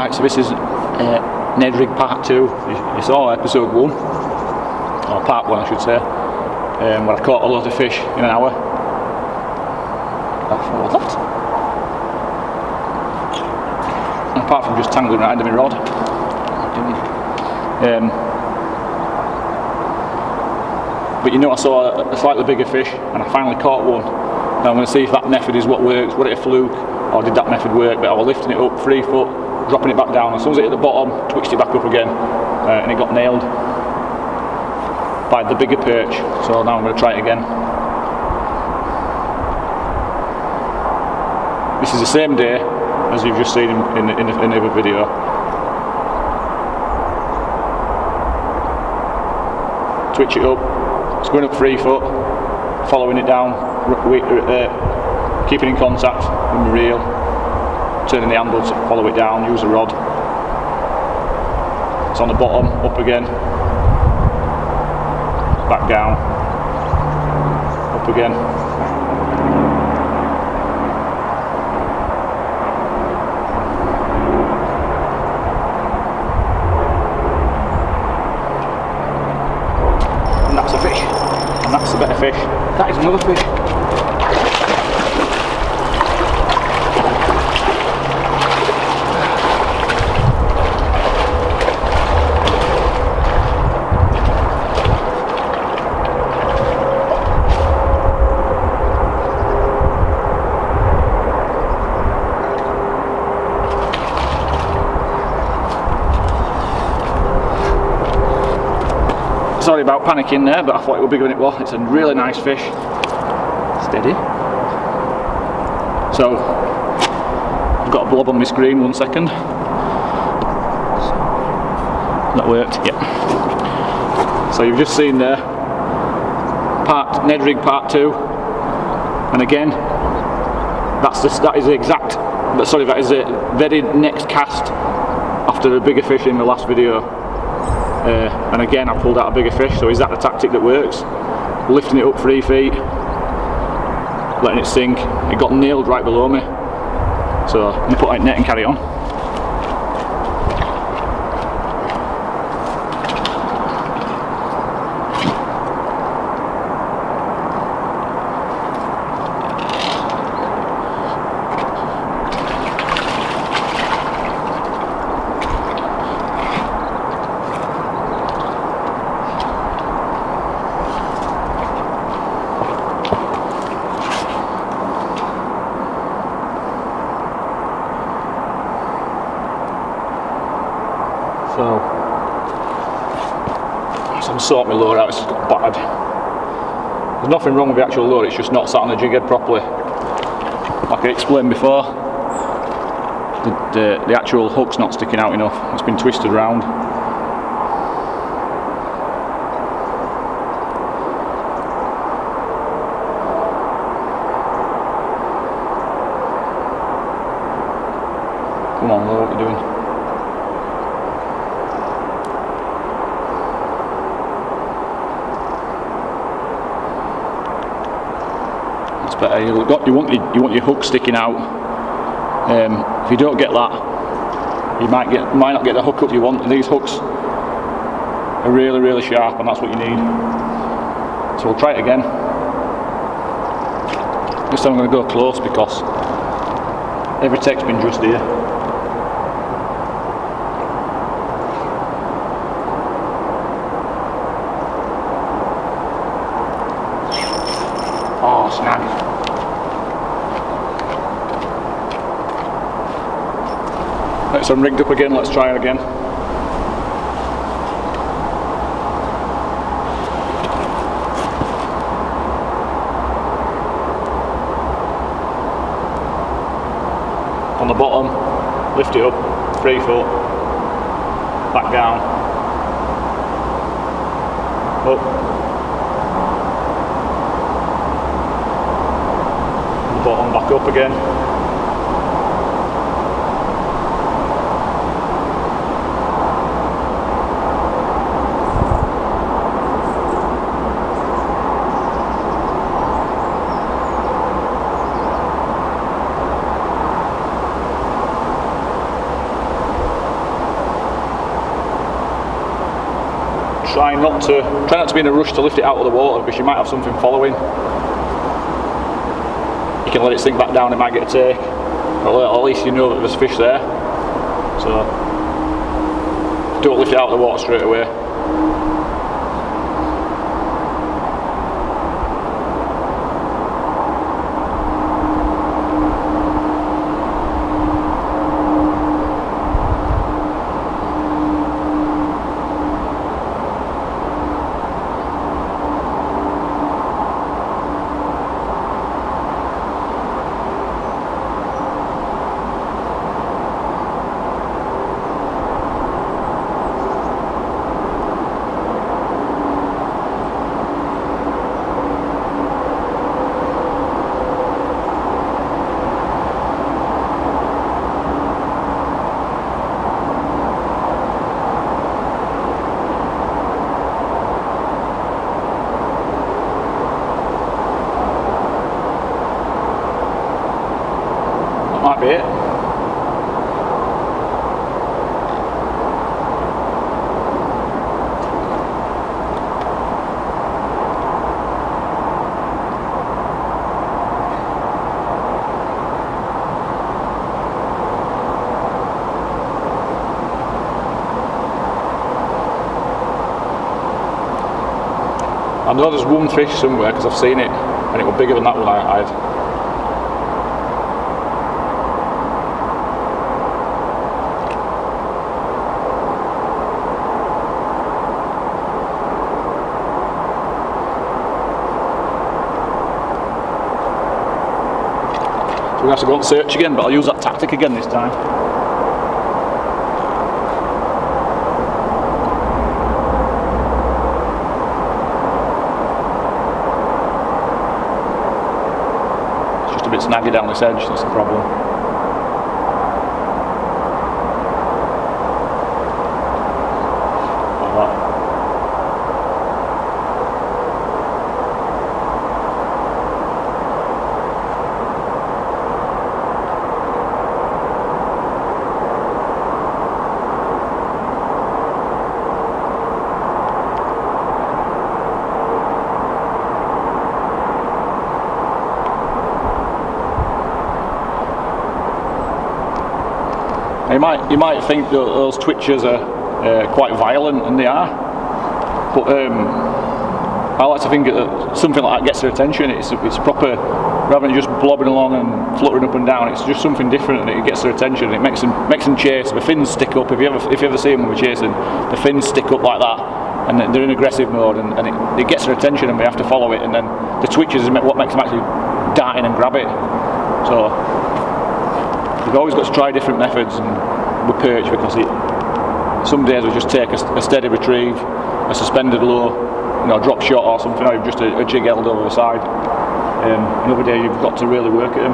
Right, so this is Ned Rig Part 2. You saw episode 1, or Part 1 I should say, where I caught a lot of fish in an hour. Apart from just tangling right under my rod. But you know, I saw a slightly bigger fish and I finally caught one. Now I'm going to see if that method is what works. Was it a fluke or did that method work? But I was lifting it up 3 foot, dropping it back down. As soon as it hit the bottom, twitched it back up again, and it got nailed by the bigger perch. So now I'm going to try it again. This is the same day as you've just seen in the other video. Twitch it up. It's going up 3 foot, following it down, keeping in contact with the reel, turning the handle to follow it down, use a rod. It's on the bottom, up again, back down, up again. And that's a fish, and that's a better fish. That is another fish. Sorry about panicking there, but I thought it was bigger than it was. It's a really nice fish. Steady. So, I've got a blob on my screen, 1 second. That worked, yeah. So you've just seen there, Ned Rig Part 2. And again, that is the very next cast after the bigger fish in the last video. And again I pulled out a bigger fish, so is that the tactic that works? Lifting it up 3 feet, letting it sink. It got nailed right below me, so I'm going to put it in net and carry on. So I'm sorting my lure out. It's just got battered. There's nothing wrong with the actual lure, it's just not sat on the jig head properly. Like I explained before, the actual hook's not sticking out enough. It's been twisted around. Come on, lure, what are you doing? Better. You want your hook sticking out. If you don't get that, you might not get the hook up you want. And these hooks are really, really sharp, and that's what you need. So we'll try it again. This time I'm going to go close because every tech's been just here. Oh, snag. Right, so I'm rigged up again, let's try it again. On the bottom, lift it up, 3 foot, back down, up. Bottom, back up again. try not to be in a rush to lift it out of the water, because you might have something following. You can let it sink back down, it might get a take, but at least you know that there's fish there. So don't lift it out of the water straight away. Might be it. I know there's one fish somewhere because I've seen it, and it was bigger than that one I had. We're going to have to go and search again, but I'll use that tactic again this time. It's just a bit snaggy down this edge, that's the problem. You might think that those twitchers are quite violent, and they are, but I like to think that something like that gets their attention. It's proper, rather than just blobbing along and fluttering up and down. It's just something different, and it gets their attention. It makes them chase. The fins stick up. If you ever see them when we're chasing, the fins stick up like that, and they're in aggressive mode, and it gets their attention, and we have to follow it. And then the twitchers is what makes them actually dart in and grab it. So we've always got to try different methods with perch, because some days we just take a steady retrieve, a suspended lure, drop shot or something, or just a jig held over the side. Another day you've got to really work at them.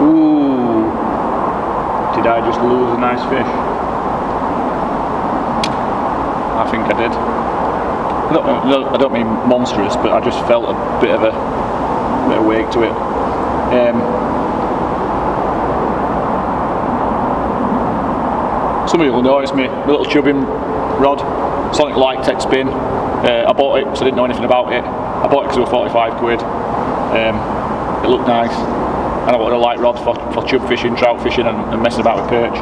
Ooh, did I just lose a nice fish? I think I did. I don't mean monstrous, but I just felt a bit of weight to it. Some of you will notice my little chubbing rod, Sonic Light Tech Spin. I bought it because I didn't know anything about it. I bought it because it was 45 quid. It looked nice, and I wanted a light rod for chub fishing, trout fishing, and messing about with perch.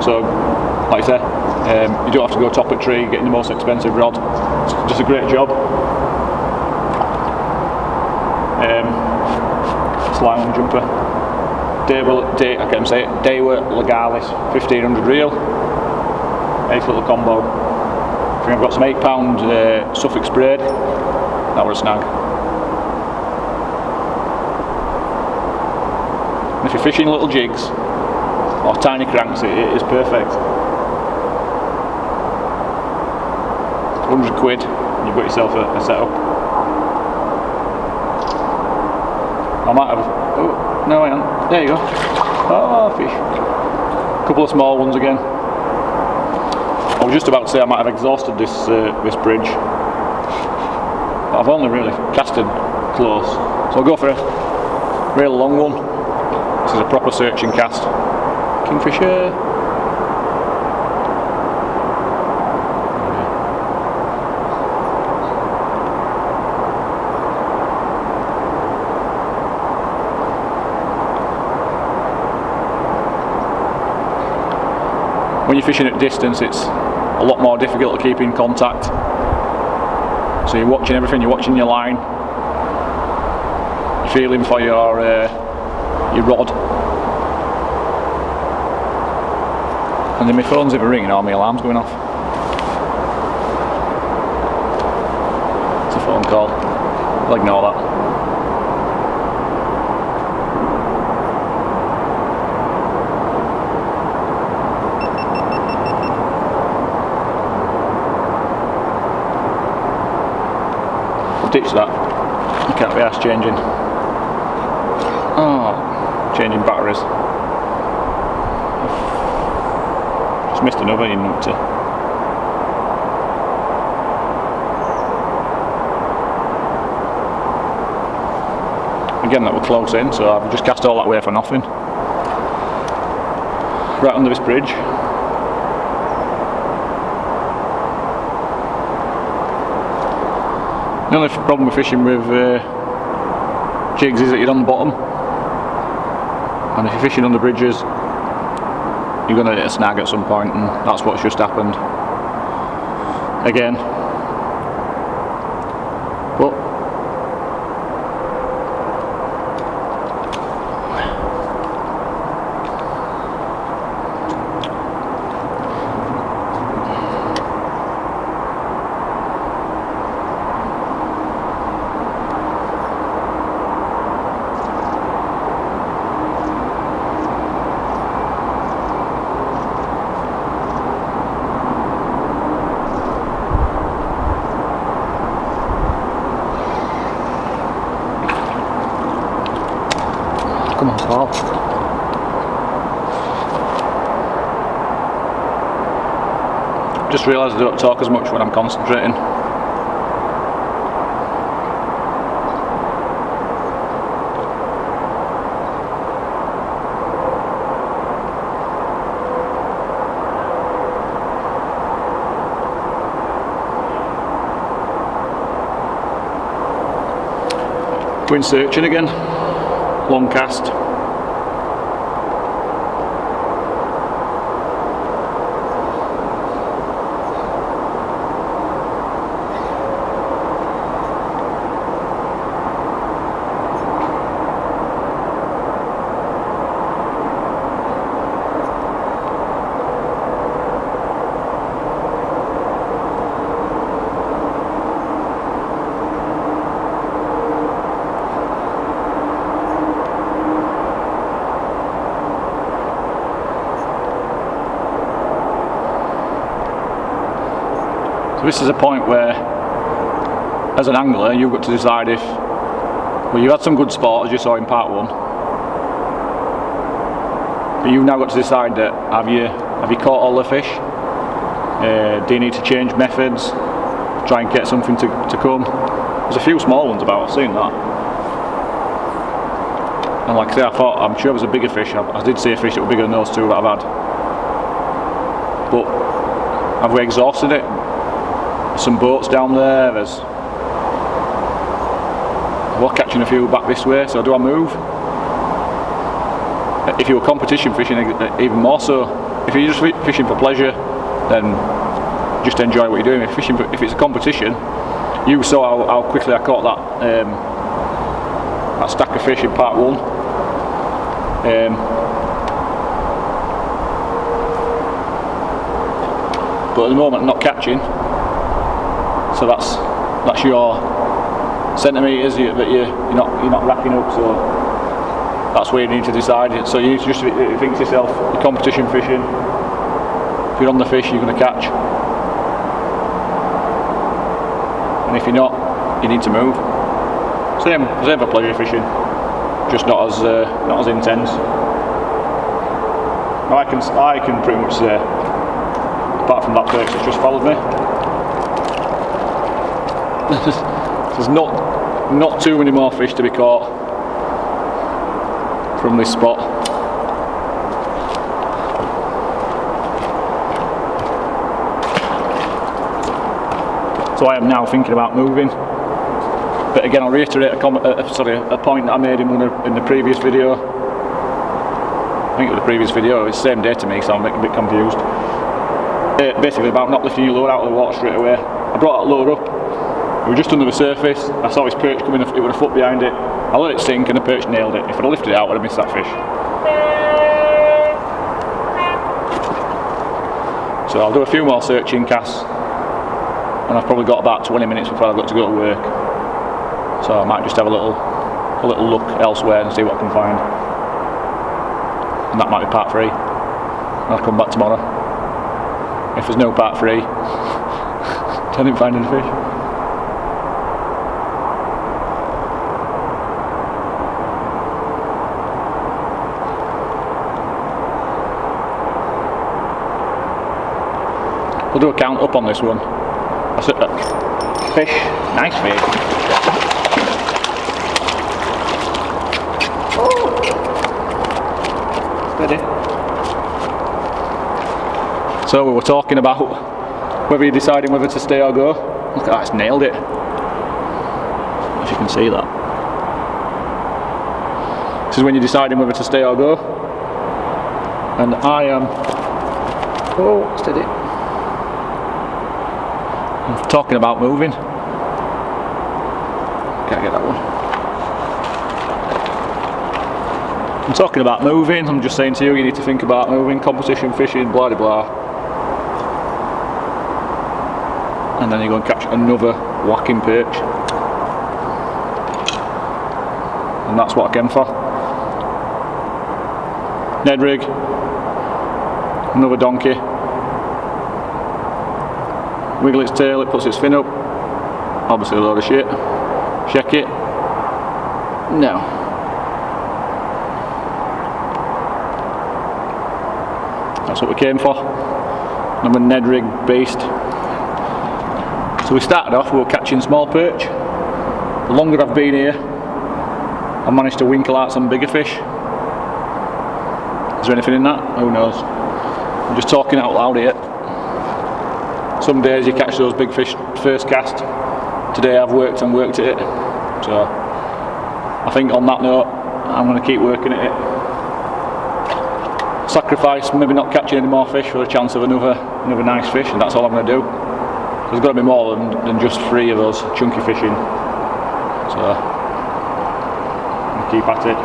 So, like I said, you don't have to go top of tree getting the most expensive rod. It's just a great job. Slime jumper. I can't say it. Dewa Legalis 1500 reel. Nice little combo. I think I've got some £8 Suffolk sprayed. That was a snag. And if you're fishing little jigs or tiny cranks, it is perfect. 100 quid, and you've got yourself a setup. I might have. Oh, no, hang on. There you go. Oh, fish. A couple of small ones again. I was just about to say I might have exhausted this this bridge, but I've only really casted close, so I'll go for a real long one. This is a proper searching cast. Kingfisher. When you're fishing at distance, it's a lot more difficult to keep in contact. So you're watching everything, you're watching your line, you're feeling for your rod. And then my phone's ever ringing or my alarm's going off. It's a phone call. I'll ignore that. Ditch that. You can't be asked changing. Oh, changing batteries. Just missed another numpty. Again, that were close in, so I've just cast all that way for nothing. Right under this bridge. The only problem with fishing with jigs is that you're on the bottom, and if you're fishing under bridges you're going to hit a snag at some point, and that's what's just happened again. But come on, Paul. Just realised I don't talk as much when I'm concentrating. Going searching again. Long cast. This is a point where, as an angler, you've got to decide if, well, you had some good sport as you saw in part one, but you've now got to decide that have you caught all the fish? Do you need to change methods? Try and get something to come? There's a few small ones about, I've seen that. And like I say, I'm sure there's a bigger fish. I did see a fish that was bigger than those two that I've had. But have we exhausted it? Some boats down there, we're catching a few back this way, so do I move? If you were competition fishing, even more so. If you're just fishing for pleasure, then just enjoy what you're doing. If it's a competition, you saw how quickly I caught that stack of fish in part one. But at the moment I'm not catching, so that's your centimetres that you're not racking up, so that's where you need to decide. So you need to just think to yourself, you're competition fishing, if you're on the fish you're going to catch, and if you're not, you need to move. Same for pleasure fishing, just not as intense. I can pretty much say, apart from that perch that's just followed me, there's not too many more fish to be caught from this spot. So I am now thinking about moving. But again, I'll reiterate a point that I made in the previous video. I think it was the previous video. It's the same day to me, so I'm a bit confused. Basically about not lifting your load out of the water straight away. I brought that load up. It was just under the surface. I saw his perch coming. It was a foot behind it. I let it sink, and the perch nailed it. If I'd have lifted it out, I'd have missed that fish. So I'll do a few more searching casts, and I've probably got about 20 minutes before I've got to go to work. So I might just have a little look elsewhere and see what I can find. And that might be part 3. I'll come back tomorrow. If there's no part 3, I didn't find any fish. We'll do a count up on this one. Fish, nice fish. Oh, steady. So we were talking about whether you're deciding whether to stay or go. Look at that, it's nailed it. If you can see that. This is when you're deciding whether to stay or go. And I am. Oh, steady. I'm talking about moving. Can't get that one. I'm talking about moving. I'm just saying to you, you need to think about moving, competition fishing, blah blah blah. And then you go and catch another whacking perch. And that's what I came for. Ned rig. Another donkey. Wiggle its tail, it puts its fin up. Obviously a load of shit. Check it. No. That's what we came for. I'm a Ned rig beast. So we started off, we were catching small perch. The longer I've been here, I've managed to winkle out some bigger fish. Is there anything in that? Who knows? I'm just talking out loud here. Some days you catch those big fish first cast. Today I've worked at it. So I think on that note, I'm going to keep working at it. Sacrifice maybe not catching any more fish for a chance of another nice fish, and that's all I'm going to do. There's got to be more than just 3 of those chunky fishing. So I'll keep at it.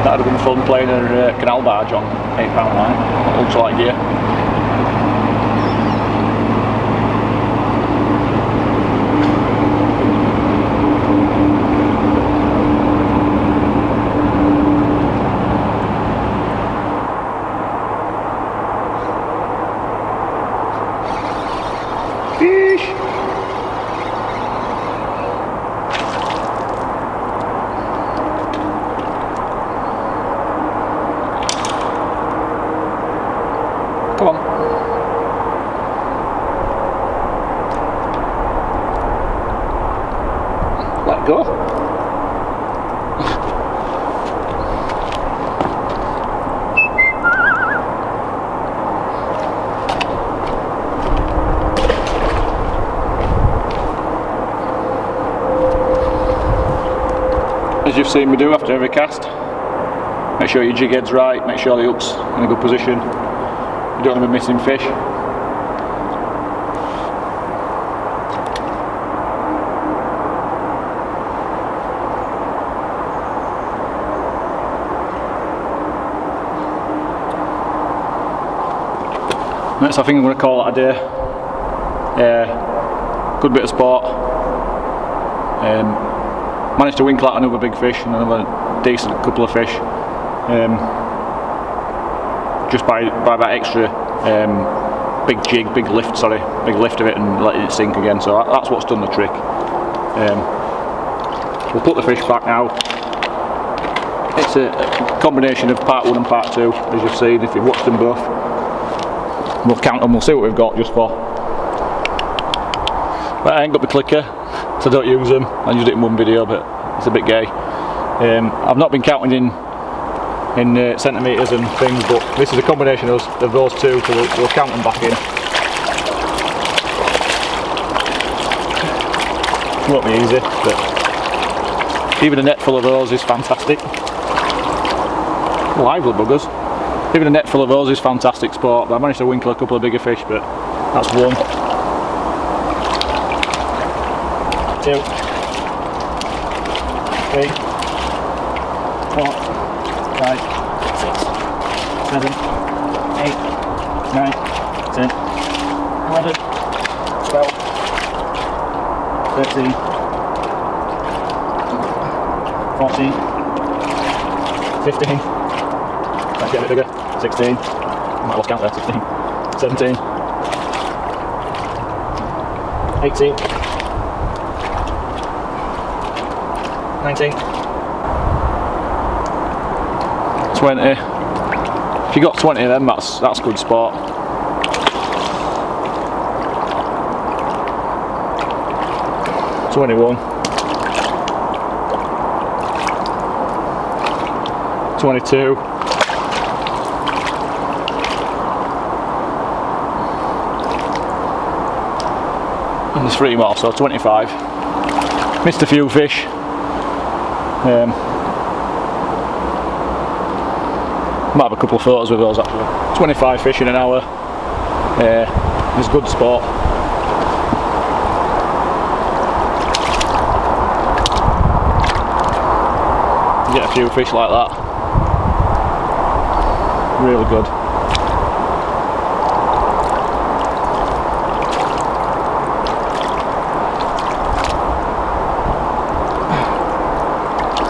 That would have been fun playing a canal barge on 8-pound line, ultralight gear. Fish! Come on. Let go. As you've seen me do after every cast, make sure your jig head's right, make sure the hook's in a good position. You don't want to be missing fish. So I think I'm going to call that a day. Good bit of sport. Managed to winkle out another big fish and another decent couple of fish. Just by that extra big lift of it and letting it sink again. So that's what's done the trick. We'll put the fish back now. It's a combination of part 1 and part 2, as you've seen if you've watched them both. We'll count them, we'll see what we've got just for. But I ain't got the clicker, so I don't use them. I used it in one video, but it's a bit gay. I've not been counting in centimetres and things, but this is a combination of those two, so we'll count them back in. It won't be easy, but even a net full of those is fantastic. Lively buggers. Even a net full of those is fantastic sport, but I managed to winkle a couple of bigger fish, but that's 1, 2, 3, 4, 5, 6, 7, 8, 9, 10, 11, 12, 13, 14, 15, might get a bit bigger, 16, might have lost count there, 16, 17, 18, 19, 20. If you got 20 of them, that's good sport. $21, 22, and there's 3 more, so 25. Missed a few fish. Might have a couple of photos with those actually. 25 fish in an hour. It's good sport. Get a few fish like that. Really good.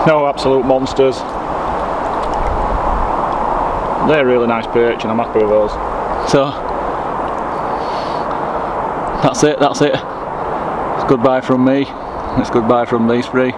No absolute monsters. They're really nice perch and I'm happy with those. So that's it. It's goodbye from me. It's goodbye from these 3.